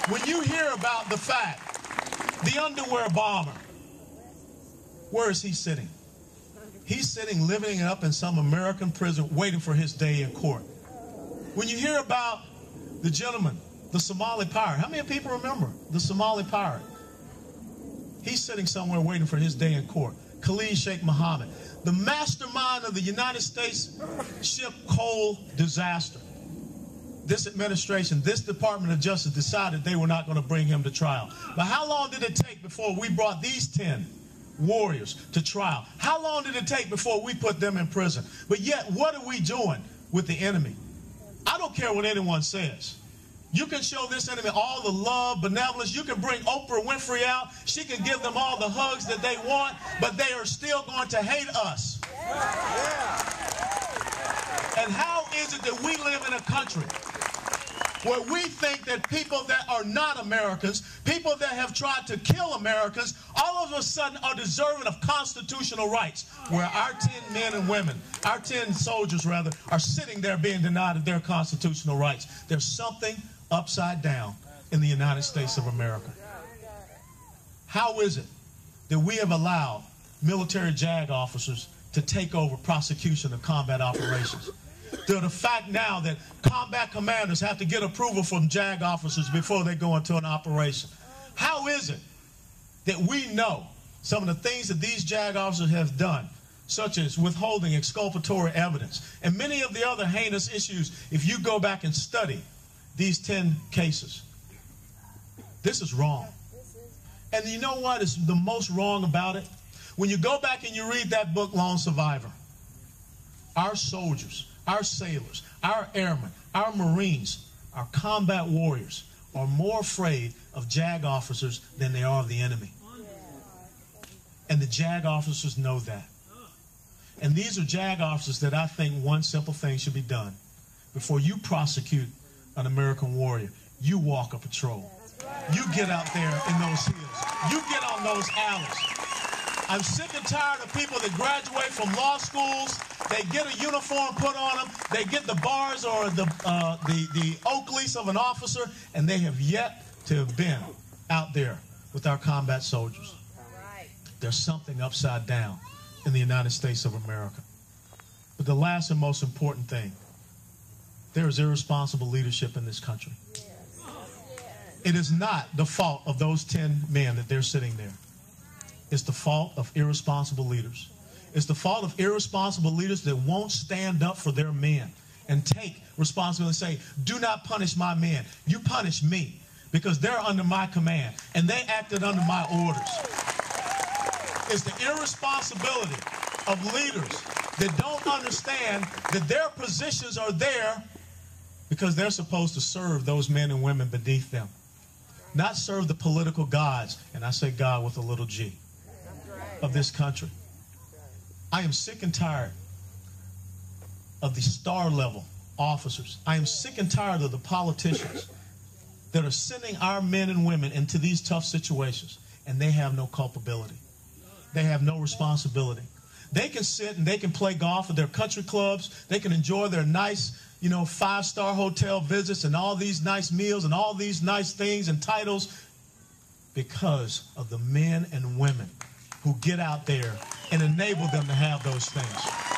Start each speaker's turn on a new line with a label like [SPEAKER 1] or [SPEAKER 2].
[SPEAKER 1] When you hear about the fact, the underwear bomber, where is he sitting? He's sitting, living it up in some American prison, waiting for his day in court. When you hear about the gentleman, the Somali pirate, how many people remember the Somali pirate? He's sitting somewhere waiting for his day in court. Khalid Sheikh Mohammed, the mastermind of the United States ship coal disaster. This administration, this Department of Justice decided they were not going to bring him to trial. But how long did it take before we brought these 10 warriors to trial? How long did it take before we put them in prison? But yet, what are we doing with the enemy? I don't care what anyone says. You can show this enemy all the love, benevolence. You can bring Oprah Winfrey out. She can give them all the hugs that they want, but they are still going to hate us. And how is it that we live in a country where we think that people that are not Americans, people that have tried to kill Americans, all of a sudden are deserving of constitutional rights, where our 10 men and women, our 10 soldiers rather, are sitting there being denied of their constitutional rights? There's something upside down in the United States of America. How is it that we have allowed military JAG officers to take over prosecution of combat operations? The fact now that combat commanders have to get approval from JAG officers before they go into an operation. How is it that we know some of the things that these JAG officers have done, such as withholding exculpatory evidence, and many of the other heinous issues, if you go back and study these 10 cases? This is wrong. And you know what is the most wrong about it? When you go back and you read that book, Lone Survivor, our soldiers, our sailors, our airmen, our Marines, our combat warriors are more afraid of JAG officers than they are of the enemy. And the JAG officers know that. And these are JAG officers that I think one simple thing should be done. Before you prosecute an American warrior, you walk a patrol. You get out there in those hills. You get on those alleys. I'm sick and tired of people that graduate from law schools. They get a uniform put on them. They get the bars or the Oakleys of an officer, and they have yet to have been out there with our combat soldiers. There's something upside down in the United States of America. But the last and most important thing, there is irresponsible leadership in this country. It is not the fault of those 10 men that they're sitting there. It's the fault of irresponsible leaders. It's the fault of irresponsible leaders that won't stand up for their men and take responsibility and say, do not punish my men. You punish me, because they're under my command and they acted under my orders. It's the irresponsibility of leaders that don't understand that their positions are there because they're supposed to serve those men and women beneath them, not serve the political gods, and I say God with a little g, of this country. I am sick and tired of the star level officers. I am sick and tired of the politicians that are sending our men and women into these tough situations, and they have no culpability. They have no responsibility. They can sit and they can play golf at their country clubs. They can enjoy their nice, 5-star hotel visits and all these nice meals and all these nice things and titles because of the men and women who get out there and enable them to have those things.